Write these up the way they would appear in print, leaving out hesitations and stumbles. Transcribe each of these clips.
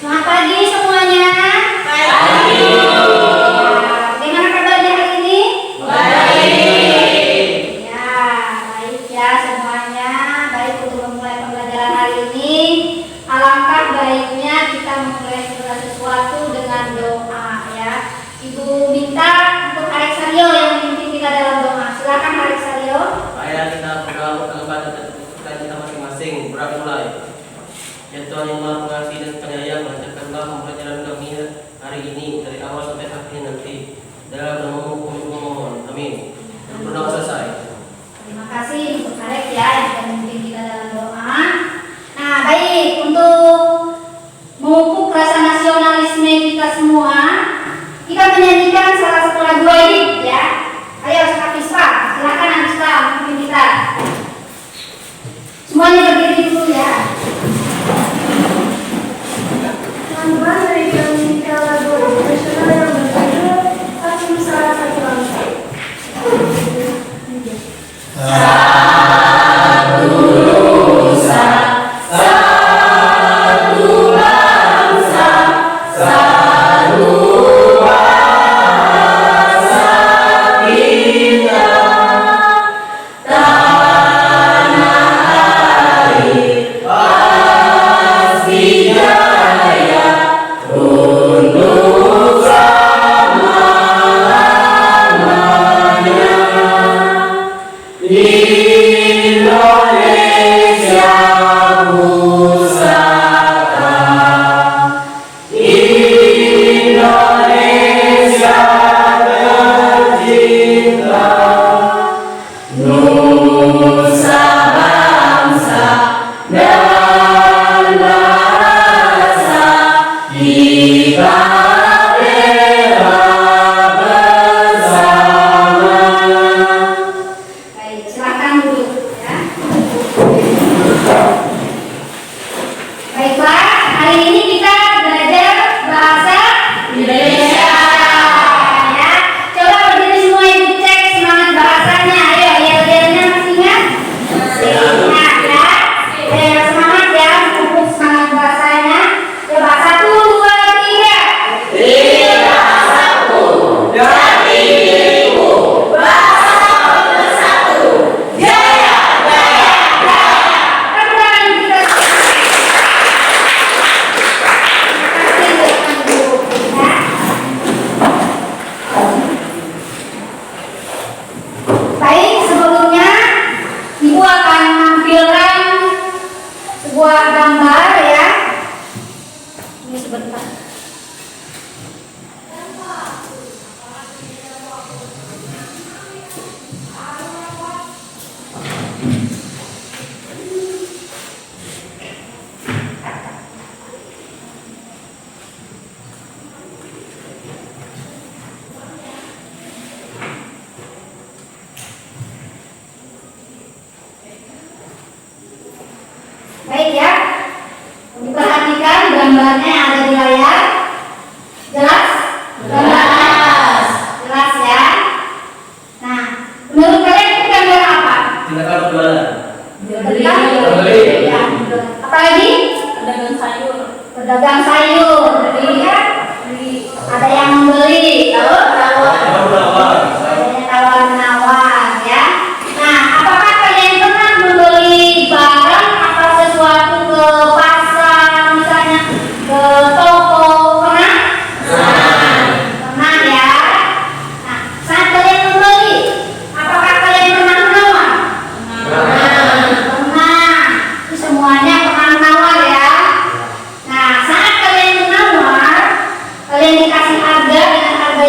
Selamat pagi semuanya. Pagi. Bagaimana kabarnya hari ini? Baik. Ya, baik ya semuanya. Baik, untuk memulai pembelajaran hari ini, alangkah baiknya kita memulai segala sesuatu dengan doa ya. Ibu minta untuk Alex Aryo yang memimpin kita dalam doa. Silakan Alex Aryo. Mari kita berdoa kepada kita masing-masing. Mulai. Ya Tuhan yang Maha Pengasih dan Penyayang, lancarkanlah pembelajaran kami hari ini dari awal sampai akhirnya nanti. Dalam namamu kami memohon. Amin. Berdoa selesai. Terima kasih untuk Alex ya yang sudah memimpin kita dalam doa. Nah, baik, untuk memupuk rasa nasionalisme kita semua, kita menyanyikan salah satu lagu ini ya. Ayo Kak Fispa, silakan Fispa memimpin kita. Semuanya berdiri dulu ya. Mari kita menyanyikan lagu nasional yang berjudul Satu Nusa Satu Bangsa. Baik, silakan duduk ya. Baiklah, hari ini kita belajar bahasa Indonesia. Ya, coba berdiri semua, ibu cek semangat bahasanya. Ayo, yel-yelnya masih ingat? Masih ingat ya. Ayo, semangat ya, untuk semangat bahasanya. Coba 1, 2, 3. Tepuk tangan kita. Terima kasih untuk ibu ya. Baik, sebelumnya ibu akan menampilkan sebuah gambar ya. Ini sebentar. Baik ya, diperhatikan gambarnya yang ada di layar. Jelas? Jelas. Jelas ya. Nah, menurut kalian itu gambar apa? Tindakan berjualan. Beli. Ya. Apa lagi? Pedagang sayur. Pedagang sayur. Beli ya. Ada yang membeli. Lalu adanya tawar-menawar ya. Nah, apakah kalian pernah membeli barang atau sesuatu ke pasar, misalnya ke toko? Pernah? Pernah ya. Nah, saat kalian membeli, apakah kalian pernah menawar? Pernah. Itu semuanya pernah menawar ya. Nah, saat kalian menawar, kalian dikasih harga dengan harga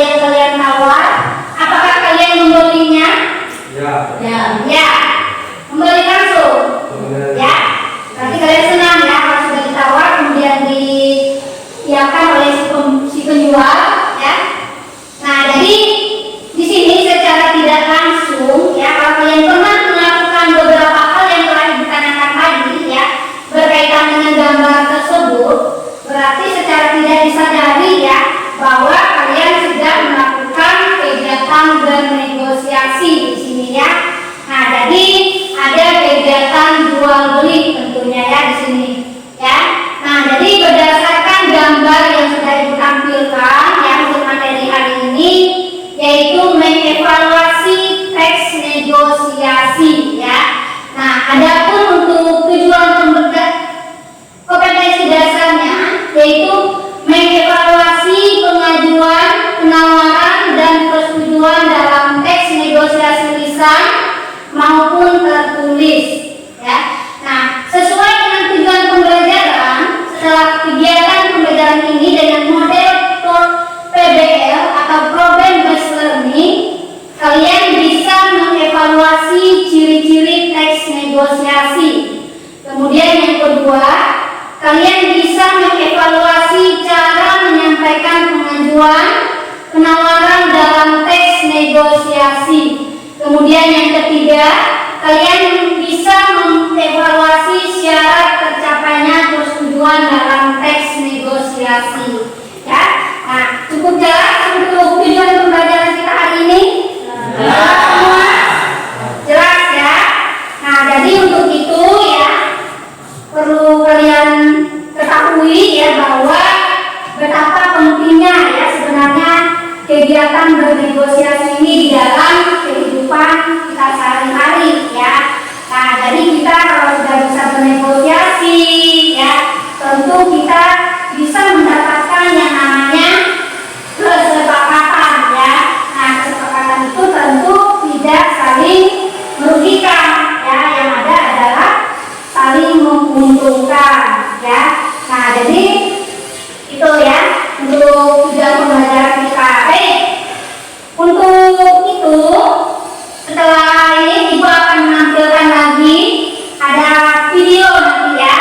yaitu mengevaluasi pengajuan, penawaran, dan persetujuan dalam teks negosiasi lisan maupun tertulis. Ya. Nah, sesuai dengan tujuan pembelajaran, setelah kegiatan pembelajaran ini dengan model PBL atau Problem Based Learning, kalian bisa mengevaluasi ciri-ciri teks negosiasi. Kemudian yang kedua, kalian bisa mengevaluasi cara menyampaikan pengajuan, penawaran dalam teks negosiasi. Kemudian yang ketiga, kalian bisa mengevaluasi syarat tercapainya persetujuan dalam teks negosiasi. Ya, nah cukup jelas untuk tujuan pembelajaran kita hari ini. Jelas ya. Nah jadi untuk itu ya perlu kalian ketahui ya bahwa betapa pentingnya ya sebenarnya kegiatan bernegosiasi ini di dalam kehidupan kita sehari-hari ya. Nah jadi kita kalau sudah bisa bernegosiasi ya tentu kita bisa mendapatkan yang namanya kesepakatan ya. Nah kesepakatan itu tentu tidak saling merugikan ya, yang ada adalah saling menguntungkan ya. Nah jadi itu ya untuk tujuan pembelajaran kita. Baik, untuk itu setelah ini ibu akan menampilkan lagi ada video nanti ya.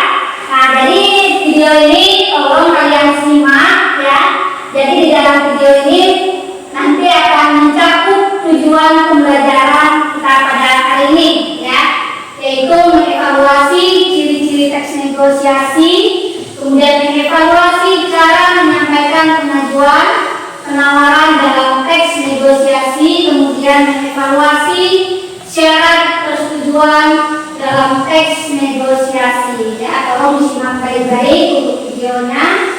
Nah jadi video ini tolong kalian simak ya. Jadi di dalam video ini nanti akan mencakup tujuan pembelajaran kita pada hari ini ya, yaitu mengevaluasi ciri-ciri teks negosiasi, kemudian mengevaluasi cara menyampaikan pengajuan, penawaran dalam teks negosiasi, kemudian mengevaluasi syarat persetujuan dalam teks negosiasi ya. Tolong disimak baik-baik untuk videonya.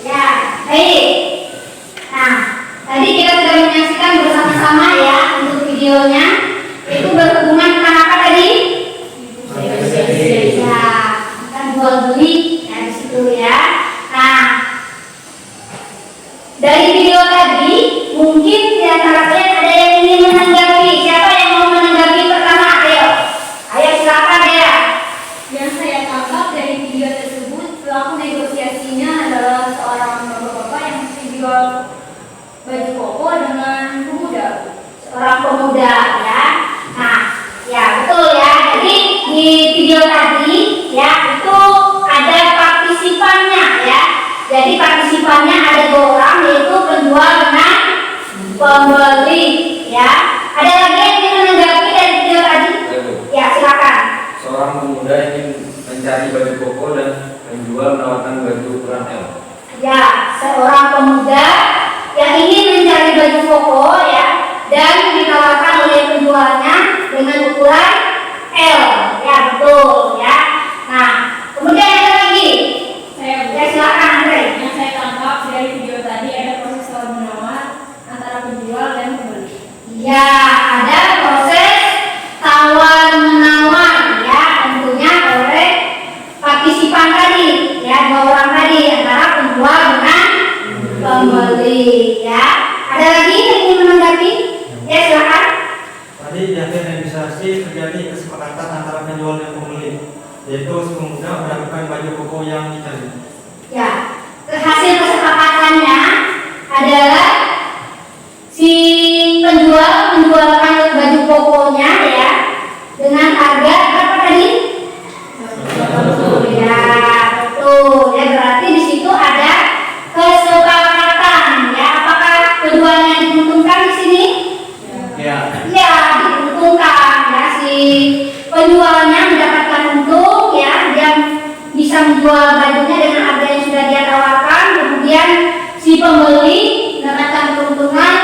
Ya, baik. Nah, tadi kita sudah menyaksikan bersama-sama ya untuk videonya. Itu berhubungan dengan apa tadi? Ya, kan jual beli ya di situ ya. Nah, dari video tadi mungkin di antara kalian ada yang ingin menanggapi. Siapa yang mau menanggapi pertama? Ayo, ayo silakan ya. Yang saya tangkap dari video tersebut, pelaku negosiasinya adalah seorang bapak-bapak yang menjual baju koko dengan pemuda. Seorang pemuda ya. Nah, ya betul ya. Jadi di video tadi ya itu ada partisipannya ya. Jadi partisipannya ada 2 orang, yaitu penjual dengan pembeli ya. Ada lagi yang ingin menanggapi dari video tadi? Ya silakan. Seorang pemuda ingin mencari baju koko dan menjual menawarkan baju ukuran L. Ya, seorang pemuda yang ingin mencari baju koko ya dan ditawarkan oleh penjualnya dengan ukuran L. Ya, betul ya. Nah, kemudian ada lagi. Ya, silakan Andre. Yang saya tangkap dari video tadi ada proses tawar menawar antara penjual dan pembeli. Ya, ada proses tawar menawar ya, tentunya oleh partisipan tadi ya, dua orang tadi antara penjual dengan pembeli ya. Ada lagi yang ingin menanggapi? Ya, silakan. Tadi di akhir negosiasi terjadi kesepakatan antara penjual dan pembeli, yaitu si pemuda mendapatkan baju koko yang dicari. Ya, hasil kesepakatannya adalah si penjual menjualkan baju kokonya ya dengan harga berapa tadi? Ya, betul. Ya, berarti di situ ada kesepakatan ya. Apakah keduanya diuntungkan di sini? Ya. Ya, diuntungkan ya, si penjualnya mendapatkan untung ya, dia bisa menjual bajunya dengan harga yang sudah dia tawarkan, kemudian si pembeli mendapatkan keuntungan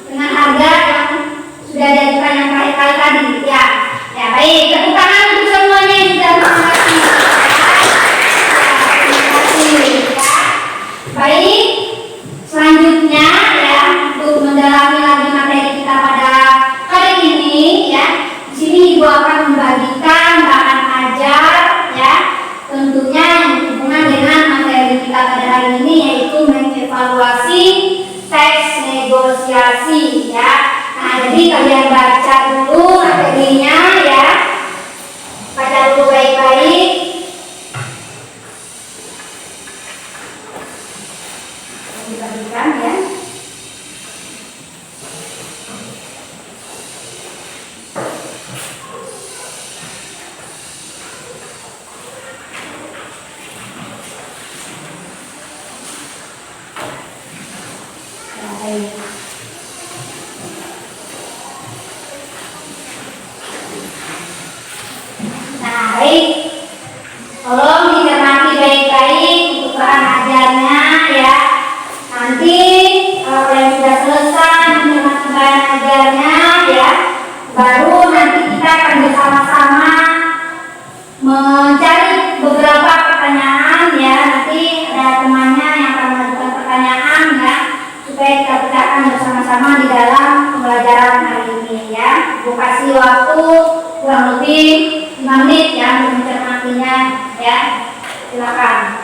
dengan harga yang sudah diajukan yang kali-kali tadi ya. Ya, baik, tepuk tangan untuk semuanya yang sudah menghormati. Ya, terima kasih ya. Baik, selanjutnya ya, untuk mendalami lagi materi kita pada hari ini ya, di sini Ibu akan membagikan bahan ajar ya, tentunya yang berhubungan dengan materi kita pada hari ini, yaitu mengevaluasi teks negosiasi ya. Nah, jadi kalian baca dulu materinya ya, baca dulu baik-baik. Dibagikan ya. Baik. Nah, baik. Tolong dicermati baik-baik untuk bahan ajarnya ya. Nanti kalau kalian sudah selesai mencermati bahan ajarnya ya, baru nanti kita akan bersama-sama mencari beberapa pertanyaan ya. Nanti ada temannya yang akan mengajukan pertanyaan ya, supaya kita pecahkan bersama-sama di dalam pembelajaran hari ini ya. Ibu kasih waktu kurang lebih 5 menit ya untuk mencermatinya ya. Silakan.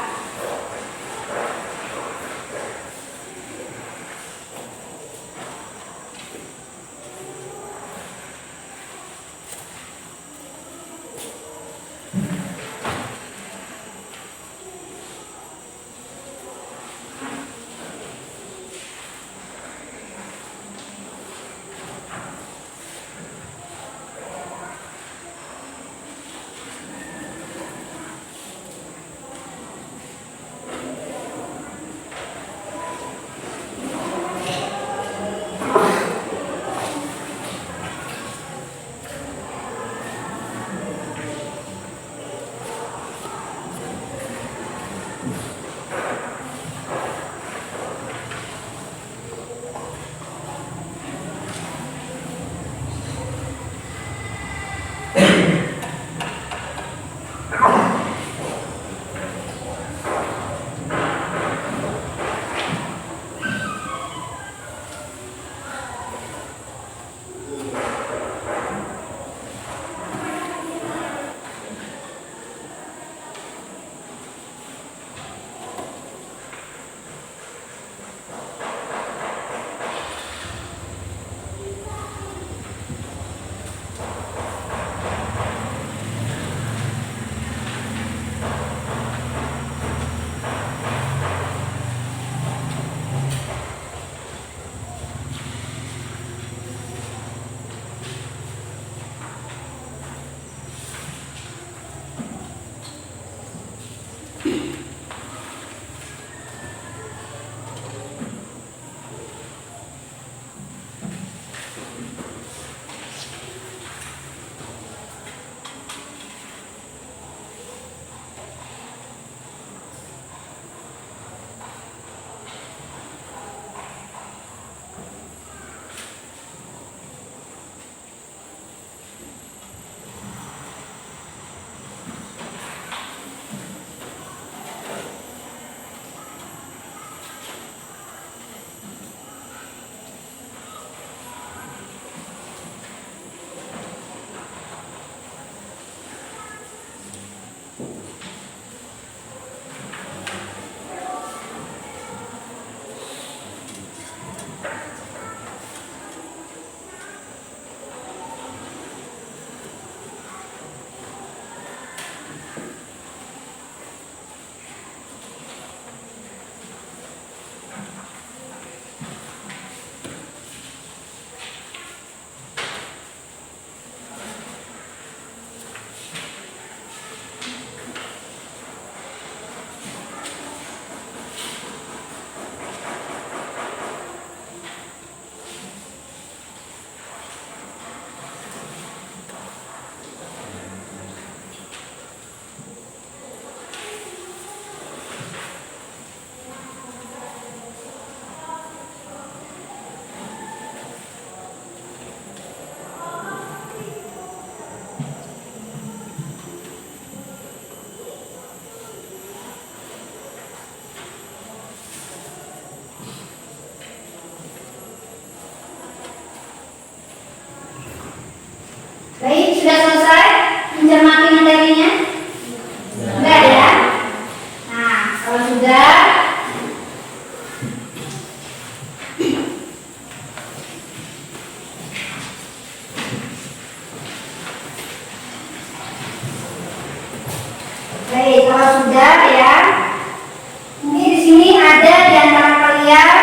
kalian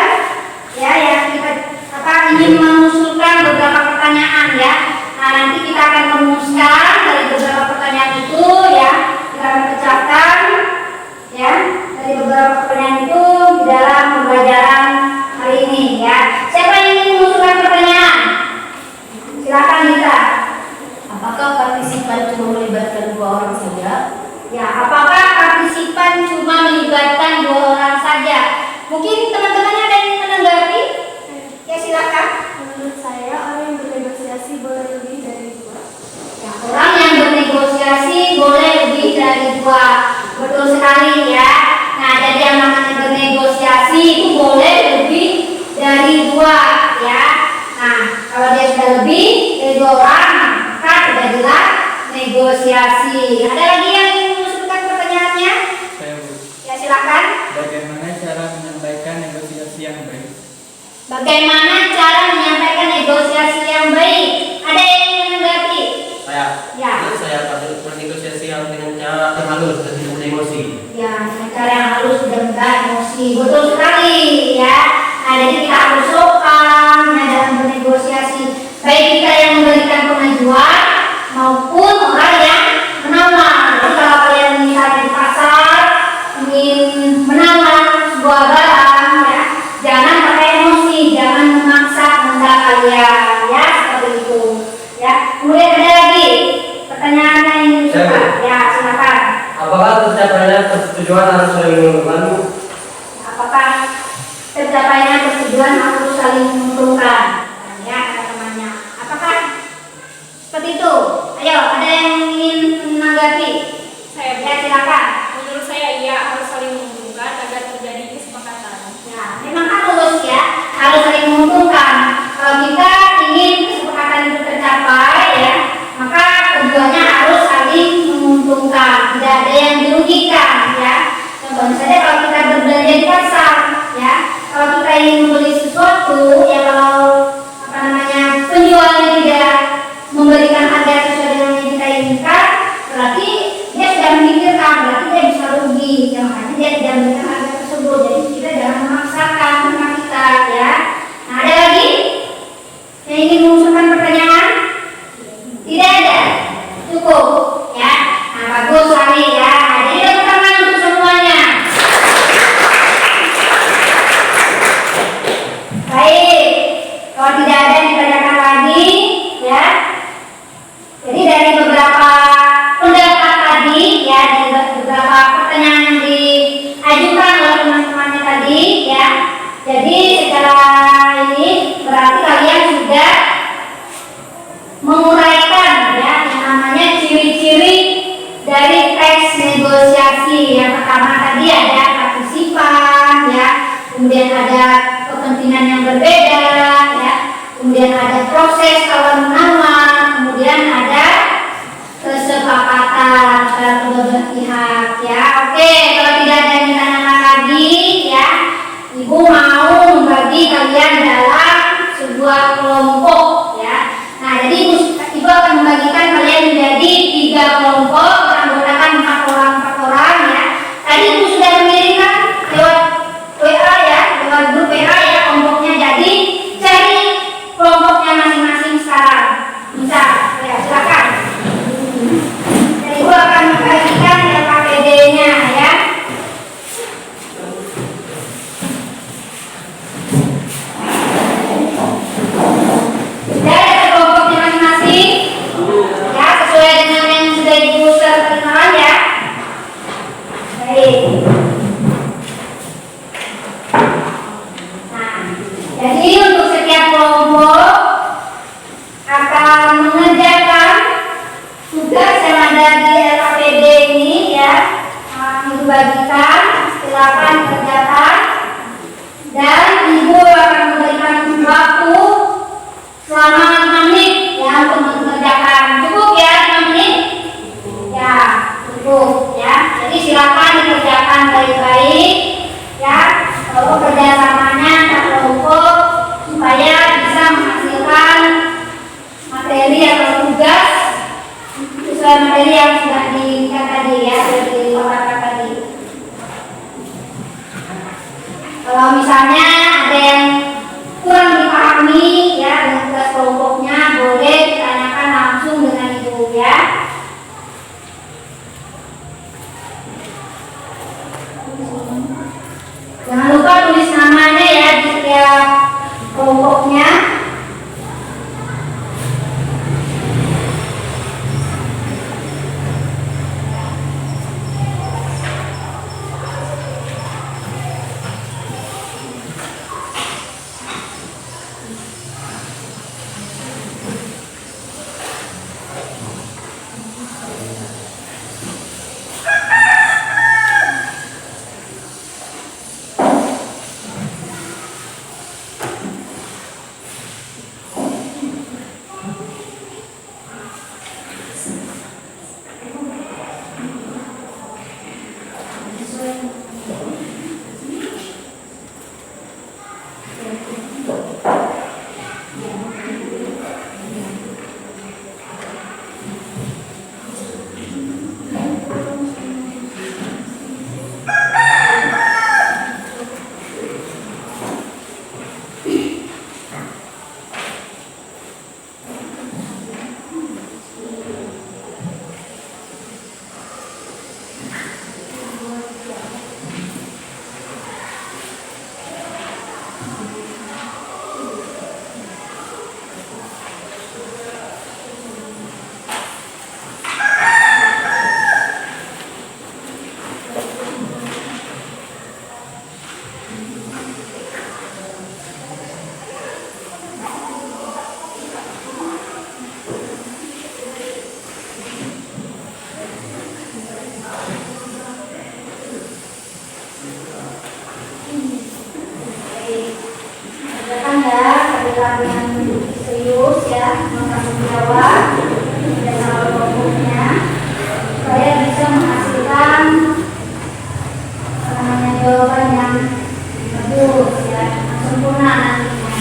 ya yang kita ingin mengusulkan beberapa pertanyaan ya. Nah, nanti kita akan merumuskan dari beberapa pertanyaan itu ya. Kita akan pecahkan ya dari beberapa pertanyaan itu di dalam pembelajaran hari ini ya. Siapa yang ingin mengusulkan pertanyaan? Silakan Lita. Apakah partisipan cuma melibatkan 2 orang saja? Ya, apakah partisipan cuma melibatkan 2 orang saja? Mungkin teman-temannya ada yang menanggapi? Ya, silakan. Menurut saya orang yang bernegosiasi boleh lebih dari 2. Ya, orang yang bernegosiasi boleh lebih dari 2. Betul sekali ya. Nah, jadi yang namanya bernegosiasi itu boleh lebih dari 2 ya. Nah, kalau dia sudah lebih dari 2 orang, maka sudah jelas negosiasi. Ada lagi yang ingin mengusulkan pertanyaannya? Saya Bu, Ya, silakan. bagaimana cara menyampaikan negosiasi yang baik? Bagaimana cara menyampaikan negosiasi yang baik? Ada yang ingin menanggapi? Saya, Ya. menurut saya bernegosiasi yang dengan cara yang halus dan tidak mudah emosi. Ya, dengan cara yang halus dan mudah emosi. Betul sekali ya. Nah, jadi kita harus sopan ya dalam bernegosiasi. Baik kita yang memberikan pengajuan maupun orang yang menawar. Jadi kalau kalian misalnya di pasar ingin menawar sebuah barang ya, jangan pakai emosi, jangan memaksa kehendak kalian ya, seperti itu ya. Kemudian ada lagi pertanyaan yang ingin diusulkan. Ya, silakan. Apakah tercapainya persetujuan harus saling menguntungkan? Apakah tercapainya persetujuan harus saling menguntungkan? Nah, ya teman-temannya. Apakah seperti itu? Ayo, ada yang ingin menanggapi? Saya Ya, silakan. menurut saya iya harus saling menguntungkan agar terjadi kesepakatan. Ya, memang harus ya, harus saling menguntungkan. Kalau kita ingin kesepakatan itu tercapai ya, maka keduanya harus saling menguntungkan. Tidak ada yang dirugikan ya. Contohnya saja kalau kita berbelanja di pasar ya, kalau kita ingin membeli sesuatu ya, kalau penjualnya tidak memberikan harga sesuai dengan yang kita inginkan, berarti dia sudah memikirkan, berarti dia bisa rugi ya, makanya dia tidak memberikan harga tersebut. Jadi kita jangan memaksakan sama kita ya. Nah, ada lagi yang ingin mengusulkan pertanyaan? Tidak ada, cukup ya. Nah, bagus sekali ya. Nah, jadi tepuk tangan untuk semuanya. Baik, kalau tidak ada ditanyakan lagi ya. Jadi dari beberapa pendapat tadi ya, dari beberapa pertanyaan yang diajukan oleh teman-temannya tadi ya. Jadi secara ini berarti kalian sudah menguraikan ya yang namanya ciri-ciri dari teks negosiasi. Yang pertama tadi ada partisipan ya, kemudian ada kepentingan yang berbeda ya, kemudian ada proses tawar menawar, kemudian ada kesepakatan antara kedua belah pihak ya. Oke, kalau tidak ada yang ditanyakan lagi ya, Ibu mau membagi kalian dalam sebuah kelompok ya. Nah, jadi Ibu akan membagikan kalian menjadi 3 kelompok beranggotakan 4 orang ya. Tadi Ibu sudah mengirimkan lewat WA ya, lewat grup WA ya kelompoknya. Jadi cari kelompoknya masing-masing sekarang. Bisa ya, silakan. Jadi Ibu akan membagikan LKPD-nya ya. Sudah ada kelompoknya masing-masing ya, sesuai dengan yang sudah Ibu share perkenalan ya. Baik. Nah, jadi untuk setiap kelompok akan mengerjakan tugas yang ada di LKPD ini ya. Ibu bagikan, silakan kerjakan, dan Ibu akan memberikan waktu selama 5 menit ya untuk mengerjakan. Cukup ya 5 menit? Ya, cukup ya. Jadi silakan dikerjakan baik-baik ya. Kalau kerjasamanya antar kelompok supaya bisa menghasilkan materi atau tugas sesuai materi yang sudah diberikan tadi ya, sudah dipaparkan tadi. Kalau misalnya ada yang kurang dipahami ya dengan tugas kelompoknya, boleh ditanyakan langsung dengan ibu ya. Jangan lupa tulis namanya ya di setiap kelompoknya. Silakan ya, adalah dengan serius ya, menanggung jawab dan sama kelompoknya supaya bisa menghasilkan jawaban yang bagus ya, sempurna nantinya.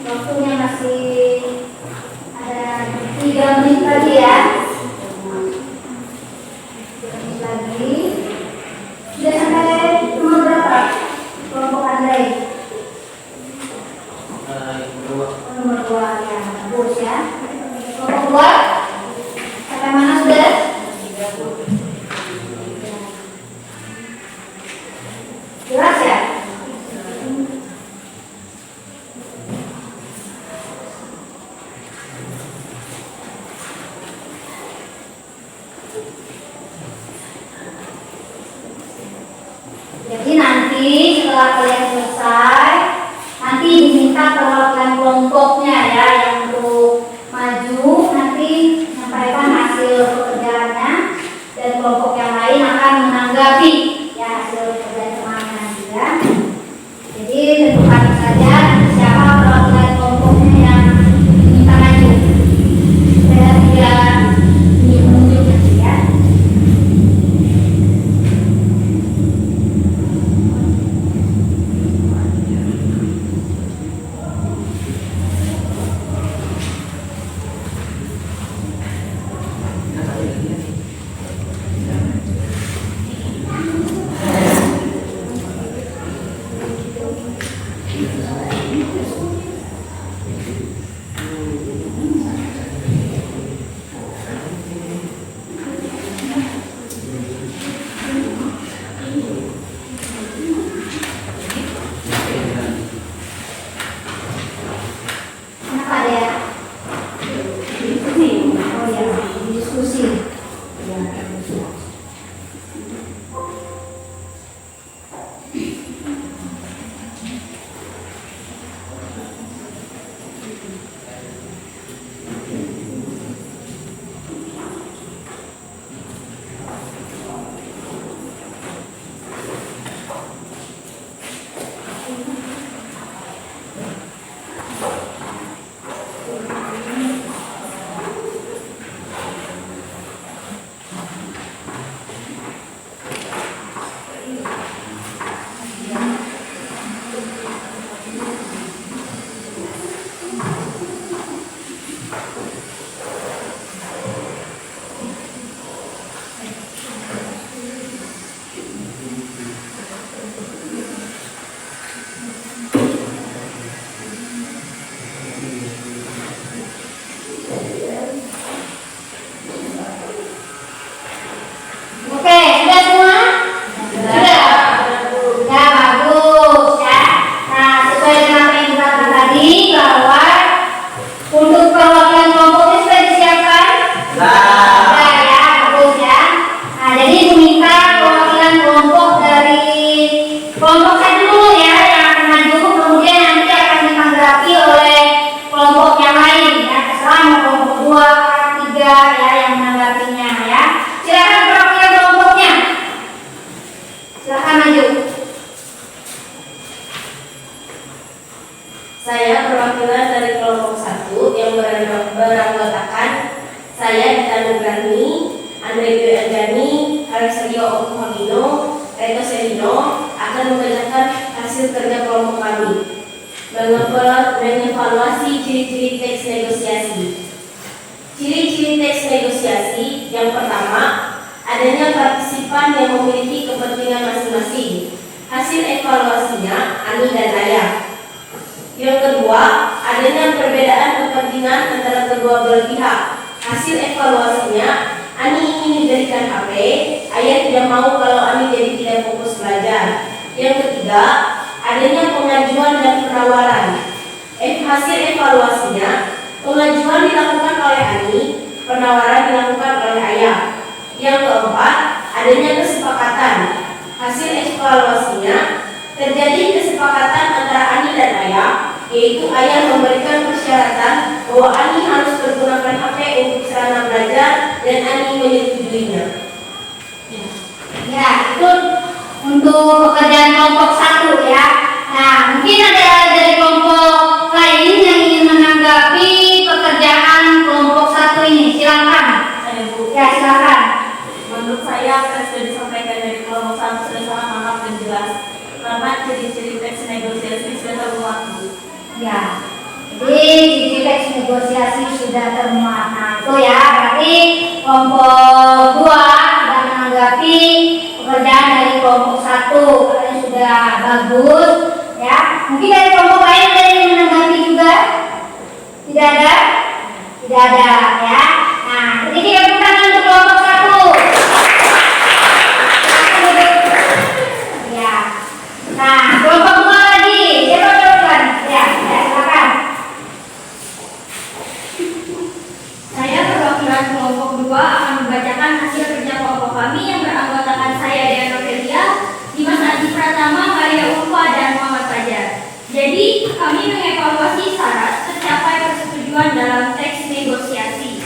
Waktunya masih ada 3 menit lagi ya. 3 menit lagi. Sudah sampai nomor berapa? Kelompok Andre. Nomor 2 ya, bagus ya. Kelompok 2 sampai mana sudah? Jelas ya? Jadi nanti setelah kalian selesai, nanti diminta perwakilan kelompoknya ya yang untuk maju nanti menyampaikan hasil pekerjaannya dan kelompok yang lain akan menanggapi ya hasil pekerjaan temannya nanti ya. Jadi tentukan saja nanti siapa perwakilan kelompoknya yang diminta maju. Saya tidak menunjuk nanti ya. didiskusi. Ya. Oke, sudah semua? Sudah. Ya, bagus ya. Nah, sesuai dengan apa yang kita katakan tadi bahwa untuk perwakilan kelompoknya sudah disiapkan? Sudah ya, bagus ya. Nah, jadi meminta perwakilan kelompok dari kelompok satu dulu ya yang akan maju, kemudian nanti akan ditanggapi oleh kelompok yang lain ya. Terserah mau kelompok 2, 3 ya yang menanggapinya ya. Silakan perwakilan kelompoknya. Silakan maju. Saya perwakilan dari kelompok 1 yang beranggotakan saya Dita Nugrani, Andre Dwi Anjani, Alexario Okuhamino, Reto Selino akan membacakan hasil kerja kelompok kami. Mengevaluasi ciri-ciri teks negosiasi. Ciri-ciri teks negosiasi yang pertama, adanya partisipan yang memiliki kepentingan masing-masing. Hasil evaluasinya Ani dan Ayah. Yang kedua, adanya perbedaan kepentingan antara kedua belah pihak. Hasil evaluasinya Ani ingin diberikan HP, Ayah tidak mau kalau Ani jadi tidak fokus belajar. Yang ketiga, adanya pengajuan dan penawaran. Hasil evaluasinya, pengajuan dilakukan oleh Ani, penawaran dilakukan oleh Ayah. Yang keempat, adanya kesepakatan. Hasil evaluasinya, terjadi kesepakatan antara Ani dan Ayah, yaitu Ayah memberikan persyaratan bahwa Ani harus menggunakan HP untuk sarana belajar dan Ani menyetujuinya. Ya, itu untuk pekerjaan kelompok 1 ya. Nah, mungkin ada dari kelompok lain yang ingin menanggapi pekerjaan kelompok 1 ini. Silakan. Ya, silakan. Menurut saya, apa yang sudah disampaikan dari kelompok 1 sudah sangat lengkap dan jelas. Karena ciri-ciri teks negosiasi sudah termuat. Ya. Jadi ciri teks negosiasi sudah termuat. Nah, itu ya berarti kelompok 2 sudah menanggapi pekerjaan dari kelompok 1. Kalian sudah bagus ya. Mungkin dari kelompok lain ada yang menanggapi juga? Tidak ada? Tidak ada ya. Nah, jadi kita bukan untuk kelompok 1. Ya. Nah, kelompok 2 lagi. Siapa duluan? Ya, silakan. Saya perwakilan kelompok 2 akan membacakan hasil kerja kelompok kami yang beranggotakan saya Dian Novelia, Dimas Adi Pratama, Maria Ulfa, dan Muhammad Fajar. Jadi, kami mengevaluasi syarat tercapai persetujuan dalam teks negosiasi.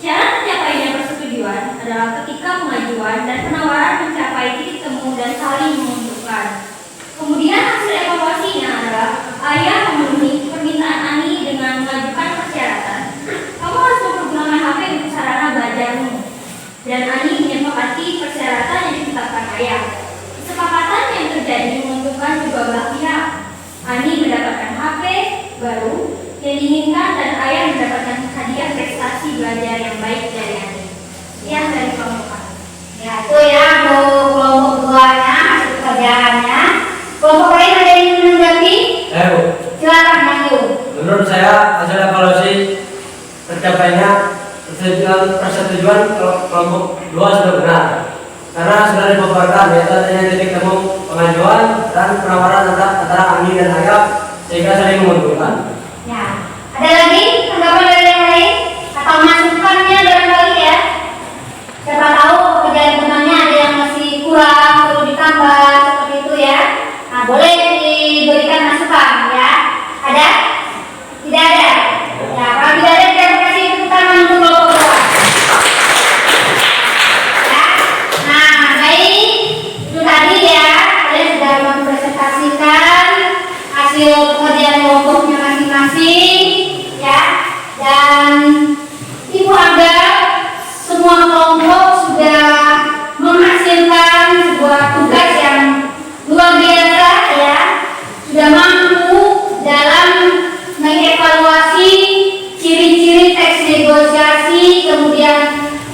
Syarat tercapainya persetujuan adalah ketika pengajuan dan penawaran mencapai titik temu dan saling menguntungkan. Kemudian hasil evaluasinya adalah Ayah memenuhi permintaan Ani dengan mengajukan persyaratan. Kamu harus mempergunakan HP untuk sarana belajarmu. Dan Ani menyepakati persyaratan yang ditetapkan Ayah. Kesepakatan yang terjadi menguntungkan kedua belah pihak. Ani mendapatkan HP baru yang diinginkan dan Ayah mendapatkan hadiah prestasi belajar yang baik dari Ani. Ya, dari kelompok kami. Ya, itu ya untuk kelompok 2-nya hasil pekerjaannya. Kelompok lain ada yang menanggapi? Bu, Silakan maju. menurut saya hasil evaluasi tercapainya persetujuan kelompok 2 sudah benar. Karena sudah dipaparkan yaitu adanya titik temu pengajuan dan penawaran antara Ani dan Ayah sehingga saling menguntungkan. Ya, ada lagi tanggapan dari yang lain atau masukannya barangkali ya?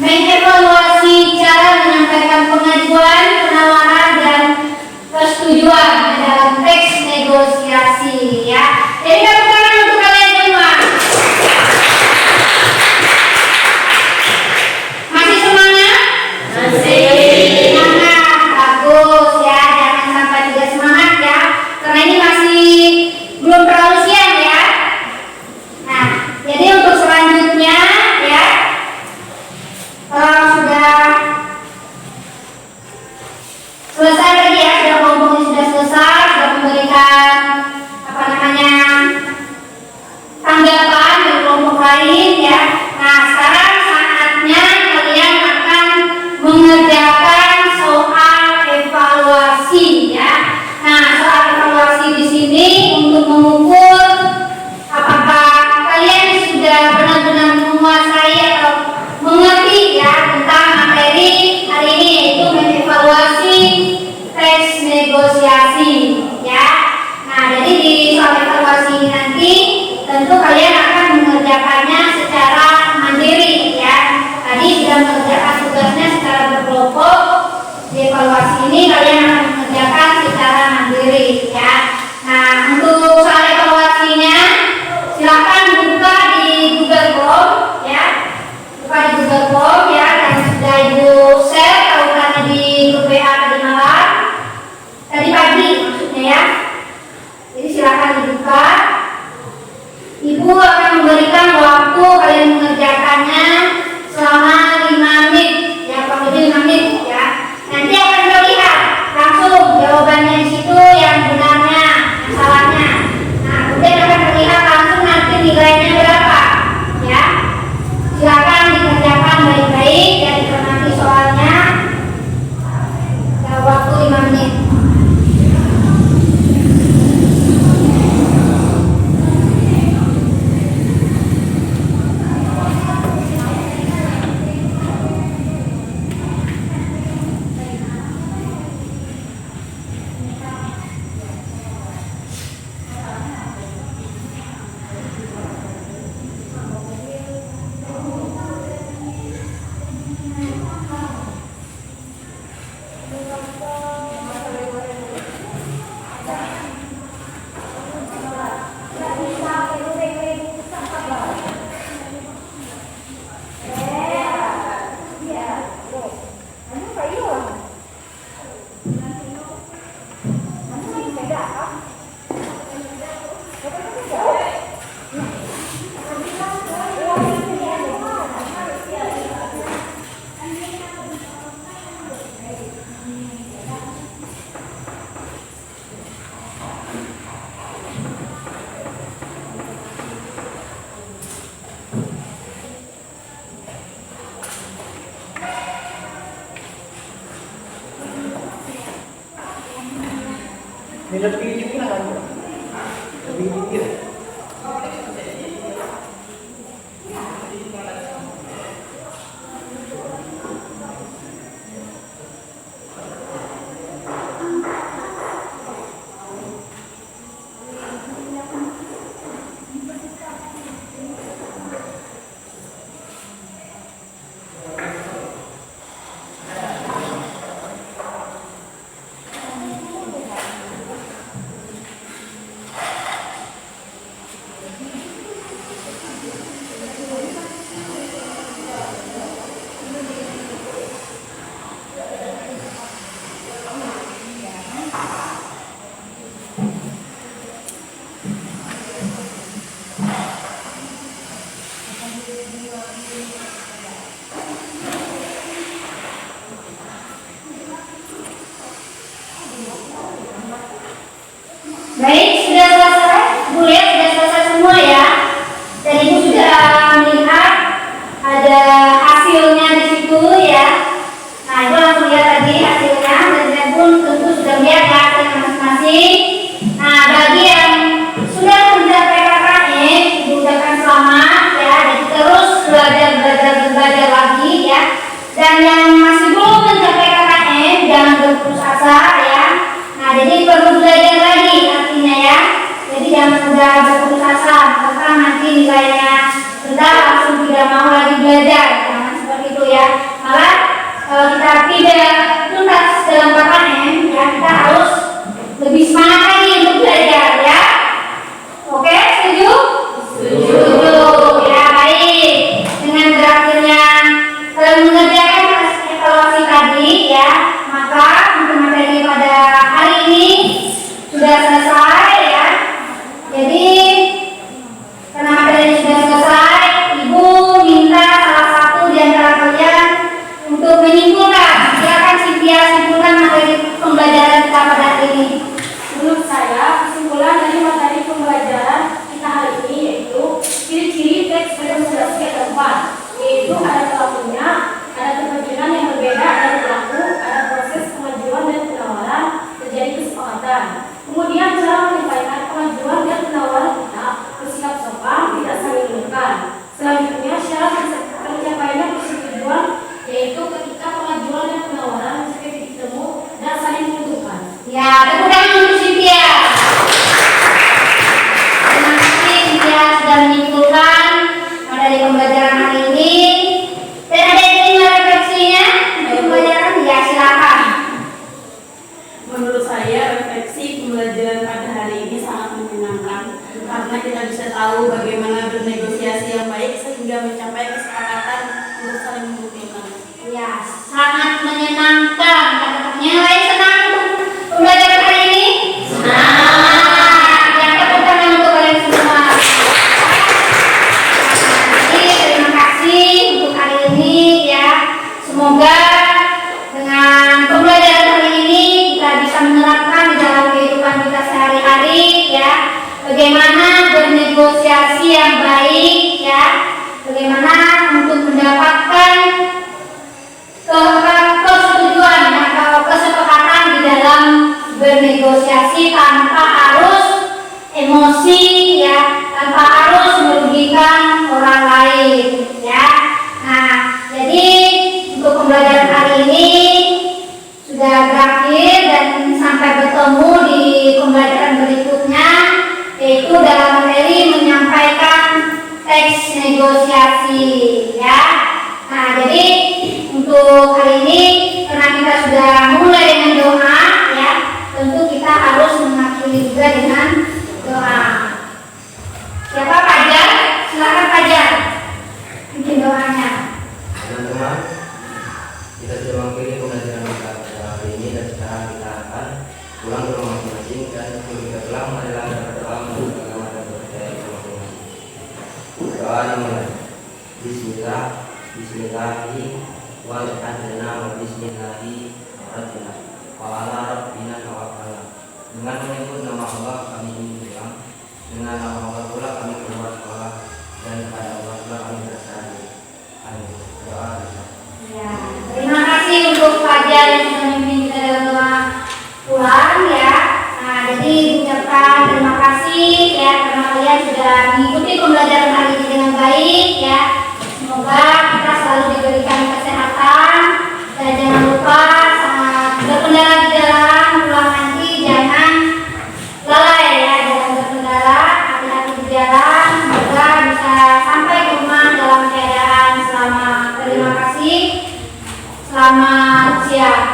mengevaluasi cara menyampaikan pengajuan, penawaran, dan persetujuan dalam teks negosiasi ya. Jadi tepuk tangan untuk kalian semua. Masih semangat? Masih. Semangat, bagus ya. Jangan sampai tidak semangat ya. Karena ini masih belum terlalu siang ya. Nah, jadi untuk selanjutnya ya, sudah selesai tadi ya, sudah kelompoknya sudah selesai, sudah memberikan apa namanya tanggapan dari kelompok lain ya. Nah, sekarang saatnya kalian akan mengerjakan soal evaluasi ya. Nah, soal evaluasi di sini untuk mengukur apakah kalian sudah benar-benar menguasai atau mengerti ya tentang materi hari ini, yaitu mengevaluasi teks negosiasi ya. Nah, jadi di soal evaluasi ini nanti tentu kalian akan mengerjakannya secara mandiri ya. Tadi sudah mengerjakan tugasnya secara berkelompok. Di evaluasi ini kalian akan mengerjakan secara mandiri ya. Nah, untuk soal evaluasinya silakan buka di Google Chrome ya. Buka di Google Chrome ya, dan sudah Ibu share tautannya di grup WA tadi pagi maksudnya ya. Jadi silakan dibuka. Ibu akan memberikan waktu kalian mengerjakannya selama 5 menit ya, kurang lebih 5 menit ya. Nanti akan terlihat langsung jawabannya di situ, yang benarnya, yang salahnya. Nah, kemudian akan terlihat langsung nanti nilainya berapa ya. Silakan dikerjakan baik-baik dan dicermati soalnya. Waktu 5 menit. Lebih dikit lah, lebih dikit. Baik, sudah selesai. Bu lihat sudah selesai semua ya. Dan Ibu sudah melihat ada hasilnya di situ ya. Nah, Ibu langsung lihat tadi hasilnya, dan saya pun tentu sudah melihat hasilnya masing-masing. Nah, bagi yang sudah mencapai KKN, Ibu ucapkan selamat ya. Dan terus belajar lagi ya. Dan yang masih belum mencapai KKN, jangan berputus asa ya. Nah, jadi perlu belajar lagi artinya ya. Jadi jangan mudah berputus asa, karena nanti nilainya rendah langsung tidak mau lagi belajar. Jangan seperti itu ya. Malah kalau kita tidak tuntas dalam KKN ya, kita harus lebih semangat lagi untuk belajar ya. Oke, setuju? Setuju. Ya, baik. Dengan berakhirnya mengerjakan evaluasi tadi ya, maka untuk materi pada hari ini sudah selesai ya. Jadi karena materi sudah selesai, Ibu minta salah satu di antara kalian untuk menyimpulkan. Silakan Cynthia simpulkan materi pembelajaran kita pada hari ini. Menurut saya, kesimpulan dari materi pembelajaran kita hari ini yaitu ciri-ciri teks negosiasi ada 4, yaitu ada pelakunya, ada kepentingan yang berbeda dari pelaku, ada proses pengajuan dan penawaran, terjadi kesepakatan. Kemudian cara menyampaikan pengajuan dan penawaran kita bersikap sopan, tidak saling menekan. Selanjutnya syarat tercapainya persetujuan yaitu ketika pengajuan dan penawaran mencapai titik temu dan saling menentukan. Ya, tepuk tangan untuk Cynthia. Terima kasih Cynthia sudah menyimpulkan materi pembelajaran hari ini. Dan ada yang ingin refleksinya untuk pembelajaran? Ya, silakan. Menurut saya refleksi pembelajaran pada hari ini sangat menyenangkan karena kita bisa tahu bagaimana bernegosiasi yang baik sehingga mencapai kesepakatan untuk saling menguntungkan. Ya, sangat menyenangkan. Kata-katanya yang lain senang untuk pembelajaran hari ini? Senang. Ya, tepuk tangan untuk kalian semua. Jadi, terima kasih untuk hari ini ya. Semoga dengan pembelajaran hari ini kita bisa menerapkan di dalam kehidupan kita sehari-hari ya. Bagaimana bernegosiasi yang baik ya. Bagaimana untuk mendapatkan kesetujuan atau kesepakatan di dalam bernegosiasi tanpa harus emosi ya, tanpa harus merugikan orang lain ya. Nah, jadi untuk pembelajaran hari ini sudah berakhir dan sampai bertemu di pembelajaran berikutnya, yaitu dalam materi menyampaikan teks negosiasi ya. Nah, jadi untuk hari ini karena kita sudah mulai dengan doa ya, tentu kita harus mengakhiri juga dengan doa. Siapa Fajar? Silakan Fajar. Bikin doanya. Teman-teman, kita sudah mengakhiri pembelajaran kita pada hari ini dan sekarang kita akan pulang ke rumah masing-masing dan kita pulang adalah berdoa menurut agama dan percaya masing-masing. Doa dimulai. Bismillah, Bismillahi wa adna wa bismillahi rabbina wa ala rabbina tawakkalna. Dengan menyebut nama Allah kami ingin pulang, dengan nama Allah pula kami keluar sekolah, dan kepada Allah pula kami berserah. Amin. Doa kita. Ya, terima kasih untuk Fajar yang sudah memimpin kita dalam doa pulang ya. Nah, jadi ucapkan terima kasih ya karena kalian sudah mengikuti pembelajaran hari ini dengan baik ya. Semoga kita selalu diberikan kesehatan dan jangan lupa saat berkendara di jalan pulang nanti jangan lalai ya, jangan berkendara, hati-hati di jalan. Semoga bisa sampai ke rumah dalam keadaan selamat. Terima kasih. Selamat siang.